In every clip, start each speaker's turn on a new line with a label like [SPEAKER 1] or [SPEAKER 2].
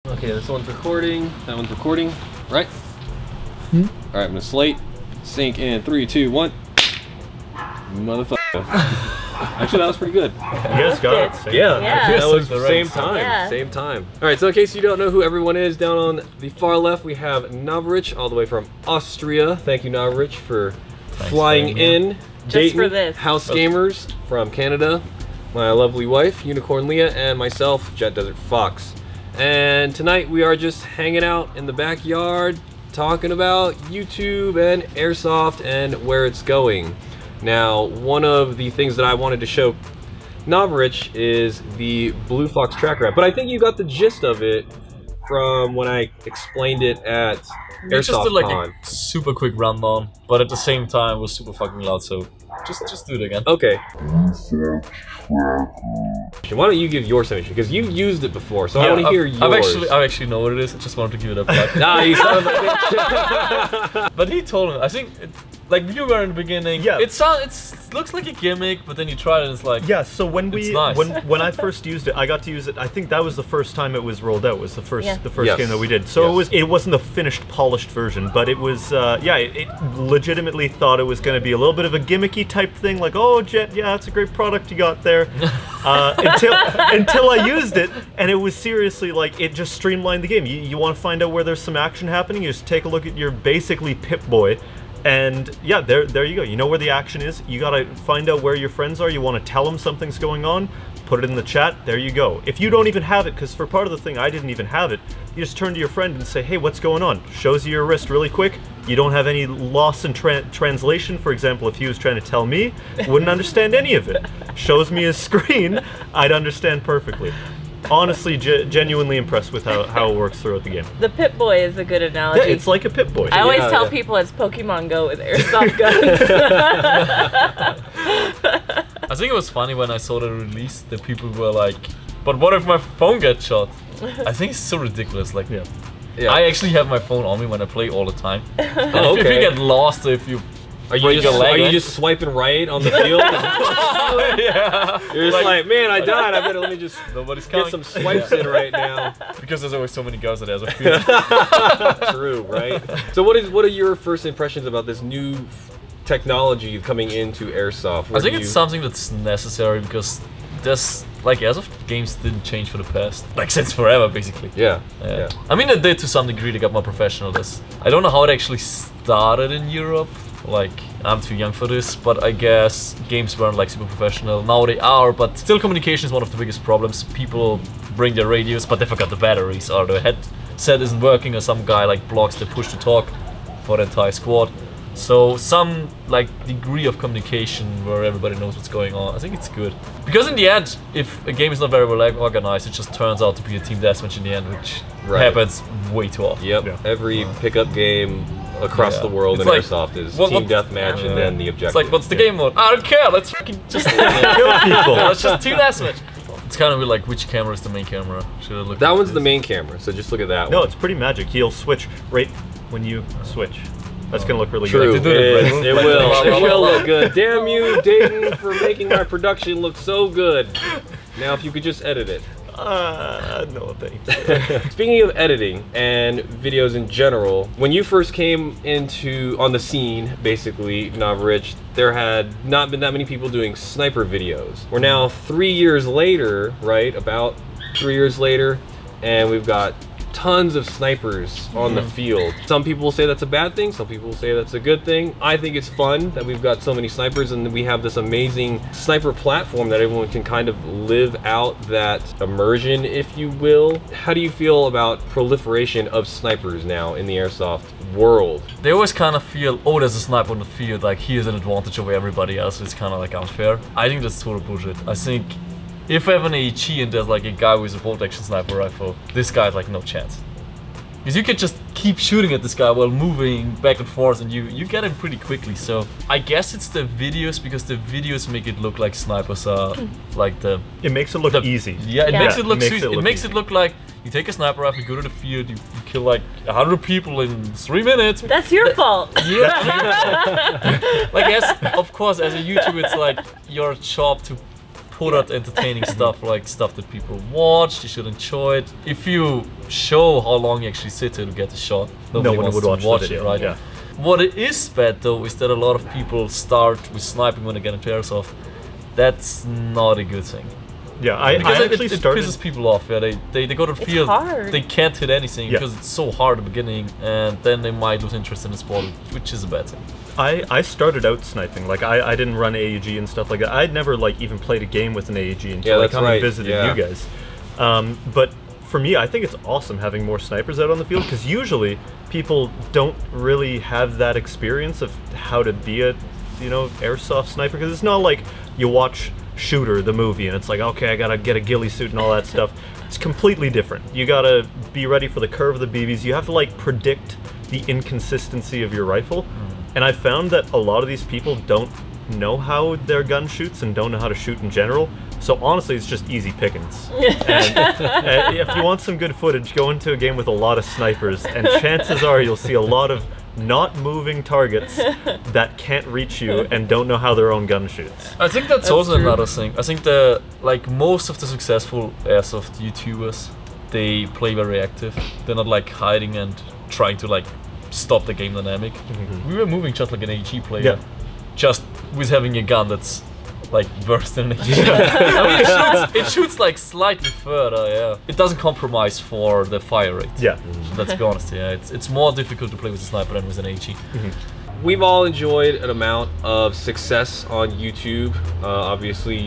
[SPEAKER 1] Okay, this one's recording. That one's recording. Right?
[SPEAKER 2] Hmm?
[SPEAKER 1] Alright, I'm gonna slate. Sync in 3, 2, 1. Motherfucker. Actually, that was pretty good.
[SPEAKER 3] You guys got it.
[SPEAKER 1] Yeah, that was
[SPEAKER 3] the
[SPEAKER 1] same time.
[SPEAKER 4] Yeah.
[SPEAKER 1] Same time. Alright, so in case you don't know who everyone is, down on the far left we have Navrich, all the way from Austria. Thank you, Navrich, for flying in.
[SPEAKER 4] Just
[SPEAKER 1] Dayton,
[SPEAKER 4] for this.
[SPEAKER 1] House Gamers from Canada. My lovely wife, Unicorn Leah, and myself, Jet Desert Fox. And tonight we are just hanging out in the backyard, talking about YouTube and Airsoft and where it's going. Now, one of the things that I wanted to show Navrich is the Blue Fox tracker app, but I think you got the gist of it from when I explained it at Airsoft.
[SPEAKER 2] We just did like a super quick rundown, but at the same time it was super fucking loud, so just do it again.
[SPEAKER 1] Okay. Why don't you give your submission? Because you've used it before, so I want to hear yours.
[SPEAKER 2] I actually know what it is. I just wanted to give it a back.
[SPEAKER 1] Nah, you son of a bitch.
[SPEAKER 2] But he told me. I think, like you were in the beginning.
[SPEAKER 3] Yeah.
[SPEAKER 2] It looks like a gimmick, but then you try it and it's like.
[SPEAKER 3] Yeah. So when
[SPEAKER 2] nice.
[SPEAKER 3] when I first used it, I got to use it. I think that was the first time it was rolled out. Was the first
[SPEAKER 1] Yes.
[SPEAKER 3] game that we did. So it wasn't the finished, polished version, but it was. Yeah, it legitimately thought it was going to be a little bit of a gimmicky type thing, like, oh, Jet, yeah, it's a great product you got there. Until I used it, and it was seriously like it just streamlined the game. You want to find out where there's some action happening, you just take a look at your basically Pip-Boy, and yeah, there you go. You know where the action is. You gotta find out where your friends are. You want to tell them something's going on. Put it in the chat. There you go. If you don't even have it, because for part of the thing I didn't even have it, you just turn to your friend and say, hey, what's going on? Shows you your wrist really quick. You don't have any loss in translation. For example, if he was trying to tell me, wouldn't understand any of it. Shows me his screen, I'd understand perfectly. Honestly, genuinely impressed with how it works throughout the game.
[SPEAKER 4] The Pip-Boy is a good analogy.
[SPEAKER 3] Yeah, it's like a Pip-Boy.
[SPEAKER 4] I always tell people it's Pokemon Go with airsoft guns.
[SPEAKER 2] I think it was funny when I saw the release that people were like, but what if my phone gets shot? I think it's so ridiculous. Like, I actually have my phone on me when I play all the time. And if you get lost, or if you
[SPEAKER 1] Are you just swiping right on the field?
[SPEAKER 2] Yeah.
[SPEAKER 1] You're just like, man, I died. I better let me just
[SPEAKER 2] get
[SPEAKER 1] some swipes in right now.
[SPEAKER 2] Because there's always so many guys that has a field.
[SPEAKER 1] True, right? So what are your first impressions about this new technology coming into Airsoft?
[SPEAKER 2] I think it's something that's necessary because there's like Airsoft games didn't change for the past, like since forever basically.
[SPEAKER 1] Yeah.
[SPEAKER 2] I mean, they did to some degree. They got more professional. I don't know how it actually started in Europe. Like, I'm too young for this, but I guess games weren't like super professional. Now they are, but still communication is one of the biggest problems. People bring their radios, but they forgot the batteries, or the headset isn't working, or some guy like blocks the push to talk for the entire squad. So some like degree of communication where everybody knows what's going on, I think it's good. Because in the end, if a game is not very well organized, it just turns out to be a team deathmatch in the end, which happens way too often.
[SPEAKER 1] Yep. Yeah. Every pickup game across the world in Airsoft is team deathmatch and then the objective.
[SPEAKER 2] It's like, what's the game mode? I don't care, let's fucking just kill people. Let's just team deathmatch. It's kind of weird, like, which camera is the main camera? Should I look?
[SPEAKER 1] That one's the main camera, so just look at that one.
[SPEAKER 3] No, it's pretty magic. He'll switch right when you switch. That's gonna look really
[SPEAKER 1] good.
[SPEAKER 3] True,
[SPEAKER 1] it will. It will look good. Damn you, Dayton, for making my production look so good. Now, if you could just edit it.
[SPEAKER 3] No thanks.
[SPEAKER 1] Speaking of editing and videos in general, when you first came on the scene, basically, Navrich, there had not been that many people doing sniper videos. We're now 3 years later, right? About 3 years later, and we've got tons of snipers on the field. Some people say that's a bad thing, some people say that's a good thing. I think it's fun that we've got so many snipers and we have this amazing sniper platform that everyone can kind of live out that immersion, if you will. How do you feel about proliferation of snipers now in the Airsoft world?
[SPEAKER 2] They always kind of feel, oh, there's a sniper on the field, like he has an advantage over everybody else. It's kind of like unfair. I think that's total bullshit. I think if I have an AEG and there's like a guy with a bolt action sniper rifle, this guy's like no chance. Because you could just keep shooting at this guy while moving back and forth and you get him pretty quickly. So I guess it's the videos, because the videos make it look like snipers are like the...
[SPEAKER 3] It makes it look easy.
[SPEAKER 2] Yeah, it makes it look easy. It makes it look like you take a sniper rifle, you go to the field, you kill like 100 people in 3 minutes.
[SPEAKER 4] That's your fault.
[SPEAKER 2] Yeah. Like, of course, as a YouTuber, it's like your job to put out entertaining stuff, like stuff that people watch, you should enjoy it. If you show how long you actually sit here to get a shot, nobody
[SPEAKER 3] one
[SPEAKER 2] wants
[SPEAKER 3] would
[SPEAKER 2] to
[SPEAKER 3] watch the
[SPEAKER 2] watch
[SPEAKER 3] video,
[SPEAKER 2] it, right?
[SPEAKER 3] yeah.
[SPEAKER 2] What it is bad though is that a lot of people start with sniping when they get into Airsoft. That's not a good thing.
[SPEAKER 3] Yeah, I actually
[SPEAKER 2] it
[SPEAKER 3] started...
[SPEAKER 2] pisses people off. Yeah, they go to the field,
[SPEAKER 4] hard.
[SPEAKER 2] they can't hit anything
[SPEAKER 3] Yeah.
[SPEAKER 2] because it's so hard at the beginning, and then they might lose interest in the sport, which is a bad thing.
[SPEAKER 3] I started out sniping. Like I didn't run AEG and stuff like that. I'd never like even played a game with an AEG until I come and visited you guys. But for me, I think it's awesome having more snipers out on the field, because usually people don't really have that experience of how to be a, you know, airsoft sniper. Because it's not like you watch Shooter, the movie, and it's like, okay, I gotta get a ghillie suit and all that stuff. It's completely different. You gotta be ready for the curve of the BBs. You have to like predict the inconsistency of your rifle. And I found that a lot of these people don't know how their gun shoots and don't know how to shoot in general. So honestly, it's just easy pickings. And if you want some good footage, go into a game with a lot of snipers, and chances are you'll see a lot of not moving targets that can't reach you and don't know how their own gun shoots.
[SPEAKER 2] I think that's also another thing. I think like most of the successful Airsoft YouTubers, they play very active. They're not like hiding and trying to like stop the game dynamic. We were moving just like an AG player, just with having a gun that's like worse than an AG. I mean, it shoots like slightly further. Yeah, it doesn't compromise for the fire rate.
[SPEAKER 3] Yeah,
[SPEAKER 2] let's be honest. Yeah, it's more difficult to play with a sniper than with an AG.
[SPEAKER 1] We've all enjoyed an amount of success on YouTube. Obviously,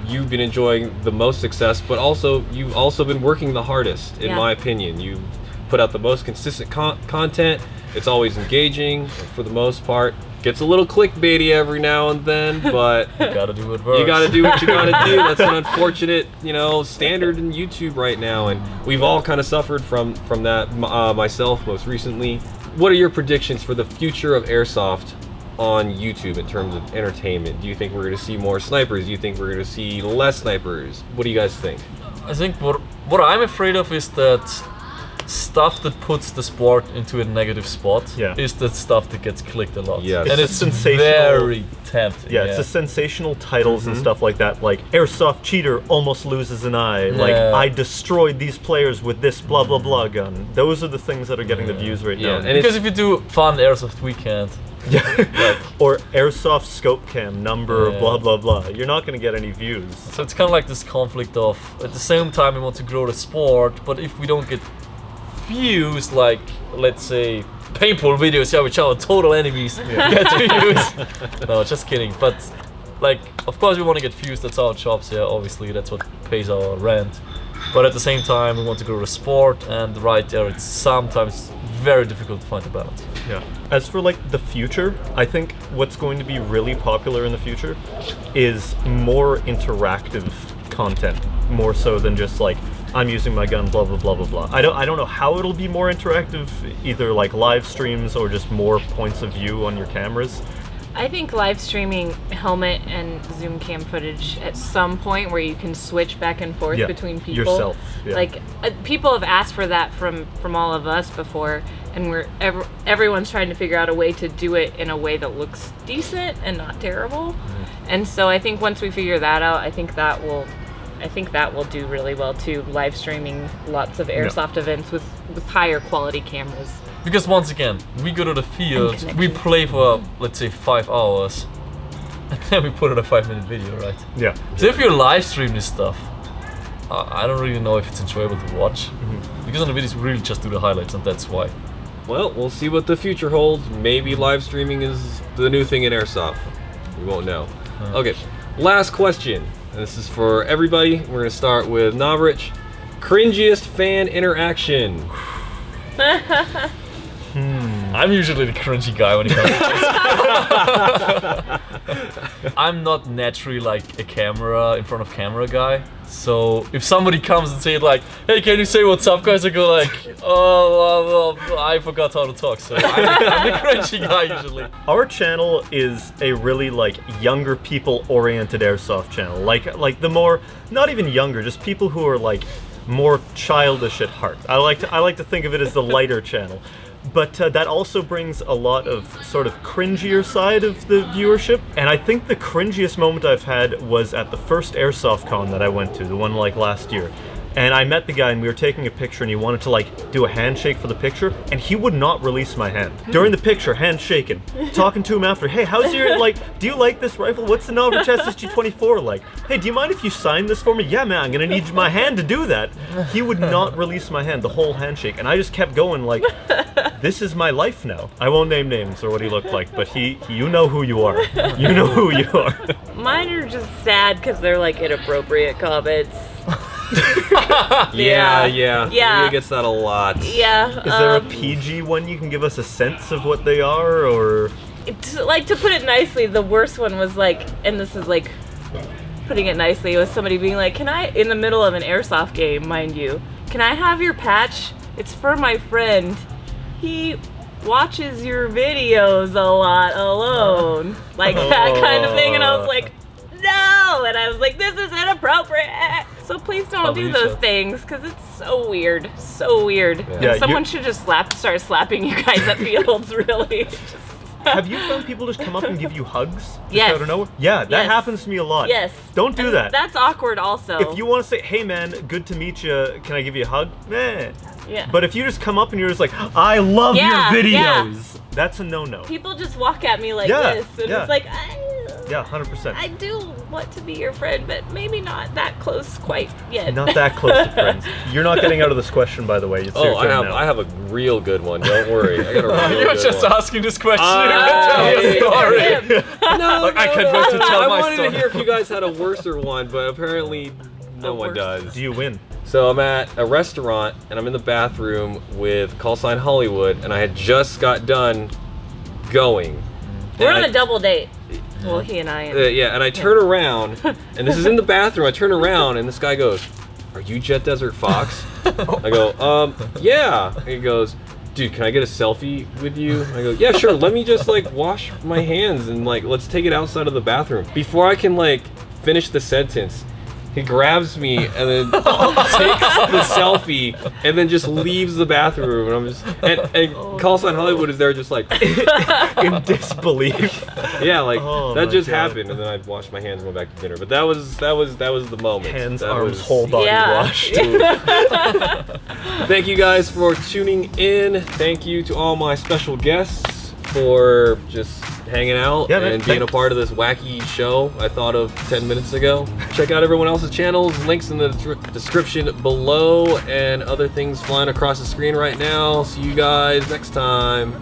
[SPEAKER 1] you've been enjoying the most success, but also you've also been working the hardest, in my opinion. You put out the most consistent content. It's always engaging for the most part. Gets a little clickbaity every now and then, but
[SPEAKER 2] you gotta do what works.
[SPEAKER 1] You gotta do what you gotta do. That's an unfortunate, you know, standard in YouTube right now, and we've all kind of suffered from that. Myself, most recently. What are your predictions for the future of Airsoft on YouTube in terms of entertainment? Do you think we're gonna see more snipers? Do you think we're gonna see less snipers? What do you guys think?
[SPEAKER 2] I think what I'm afraid of is that stuff that puts the sport into a negative spot is the stuff that gets clicked a lot.
[SPEAKER 1] Yes.
[SPEAKER 2] And it's sensational, very tempting.
[SPEAKER 3] Yeah, it's the sensational titles and stuff like that, like Airsoft cheater almost loses an eye, like I destroyed these players with this blah blah blah gun. Those are the things that are getting the views right now.
[SPEAKER 2] And because if you do fun Airsoft weekend,
[SPEAKER 3] or Airsoft scope cam number blah blah blah, you're not going to get any views.
[SPEAKER 2] So it's kind of like this conflict of, at the same time we want to grow the sport, but if we don't get views, like let's say paintball videos, which are total enemies, get views. No, just kidding. But like, of course we want to get views, that's our jobs, obviously that's what pays our rent. But at the same time we want to grow the sport, and right there it's sometimes very difficult to find a balance.
[SPEAKER 3] Yeah. As for like the future, I think what's going to be really popular in the future is more interactive content, more so than just like I'm using my gun, blah blah blah blah blah. I don't know how it'll be more interactive, either like live streams or just more points of view on your cameras.
[SPEAKER 4] I think live streaming helmet and zoom cam footage at some point where you can switch back and forth between people.
[SPEAKER 3] Yourself. Yeah.
[SPEAKER 4] Like people have asked for that from all of us before, and everyone's trying to figure out a way to do it in a way that looks decent and not terrible. And so I think once we figure that out, I think that will do really well too, live streaming lots of Airsoft events with higher quality cameras.
[SPEAKER 2] Because once again, we go to the field, we play for, let's say, 5 hours, and then we put in a 5-minute video, right?
[SPEAKER 3] Yeah.
[SPEAKER 2] So if you live stream this stuff, I don't really know if it's enjoyable to watch. Because on the videos we really just do the highlights, and that's why.
[SPEAKER 1] Well, we'll see what the future holds. Maybe live streaming is the new thing in Airsoft. We won't know. Okay, last question. And this is for everybody. We're gonna start with Navrich. Cringiest fan interaction.
[SPEAKER 2] I'm usually the cringy guy when it comes to this. I'm not naturally like a camera, in front of camera guy. So if somebody comes and say like, hey, can you say what's up, guys? I go like, oh, well, I forgot how to talk. So I'm the cringy guy usually.
[SPEAKER 3] Our channel is a really like younger people oriented Airsoft channel. Like the more, not even younger, just people who are like more childish at heart. I like to think of it as the lighter channel. But that also brings a lot of sort of cringier side of the viewership. And I think the cringiest moment I've had was at the first Airsoft con that I went to, the one like last year. And I met the guy and we were taking a picture and he wanted to like do a handshake for the picture and he would not release my hand. During the picture, hand shaking. Talking to him after, hey, how's your, like, do you like this rifle? What's the Novice SSG-24 like? Hey, do you mind if you sign this for me? Yeah, man, I'm gonna need my hand to do that. He would not release my hand, the whole handshake. And I just kept going like, this is my life now. I won't name names or what he looked like, but you know who you are. You know who you are.
[SPEAKER 4] Mine are just sad because they're like inappropriate comments.
[SPEAKER 1] Yeah.
[SPEAKER 4] Yeah.
[SPEAKER 1] He gets that a lot.
[SPEAKER 4] Yeah.
[SPEAKER 3] Is there a PG one you can give us a sense of what they are, or?
[SPEAKER 4] Like, to put it nicely, the worst one was like, and this is like putting it nicely, it was somebody being like, can I, in the middle of an Airsoft game, mind you, can I have your patch? It's for my friend. He watches your videos a lot alone. Like that kind of thing, and I was like, no! And I was like, this is inappropriate! So please don't do those things, because it's so weird. So weird. Yeah, someone should just start slapping you guys at fields, really.
[SPEAKER 3] Have you found people just come up and give you hugs?
[SPEAKER 4] Yes.
[SPEAKER 3] Out of nowhere? Yeah, that happens to me a lot.
[SPEAKER 4] Yes.
[SPEAKER 3] Don't do that.
[SPEAKER 4] That's awkward also.
[SPEAKER 3] If you want to say, hey man, good to meet you, can I give you a hug? Meh.
[SPEAKER 4] Yeah.
[SPEAKER 3] But if you just come up and you're just like, I love your videos, that's a no-no.
[SPEAKER 4] People just walk at me like this, and it's like,
[SPEAKER 3] yeah, 100%.
[SPEAKER 4] I do want to be your friend, but maybe not that close quite yet.
[SPEAKER 3] Not that close to friends. You're not getting out of this question, by the way. It's your turn now.
[SPEAKER 1] I have a real good one. Don't worry. I got a real
[SPEAKER 2] You were
[SPEAKER 1] good
[SPEAKER 2] just
[SPEAKER 1] one.
[SPEAKER 2] asking this question. Tell me a story.
[SPEAKER 1] No,
[SPEAKER 2] I can't wait to tell my
[SPEAKER 1] I wanted
[SPEAKER 2] story.
[SPEAKER 1] to hear if you guys had a worser one, but apparently no one does.
[SPEAKER 3] Do you win?
[SPEAKER 1] So I'm at a restaurant and I'm in the bathroom with call sign Hollywood, and I had just got done going.
[SPEAKER 4] We're on a double date. Well, he and I.
[SPEAKER 1] Yeah, and I turn around, and this is in the bathroom. I turn around, and this guy goes, "Are you Jet Desert Fox?" I go, yeah. And he goes, "Dude, can I get a selfie with you?" I go, "Yeah, sure. Let me just like wash my hands and like let's take it outside of the bathroom." Before I can like finish the sentence, he grabs me and then takes the selfie and then just leaves the bathroom, and I'm just and Call Sign Hollywood is there just like
[SPEAKER 3] in disbelief.
[SPEAKER 1] Yeah, like that just happened, and then I washed my hands and went back to dinner. But that was the moment.
[SPEAKER 3] Hands, arms, whole body washed.
[SPEAKER 1] Thank you guys for tuning in. Thank you to all my special guests for just hanging out and being a part of this wacky show I thought of 10 minutes ago. Check out everyone else's channels, links in the description below, and other things flying across the screen right now. See you guys next time.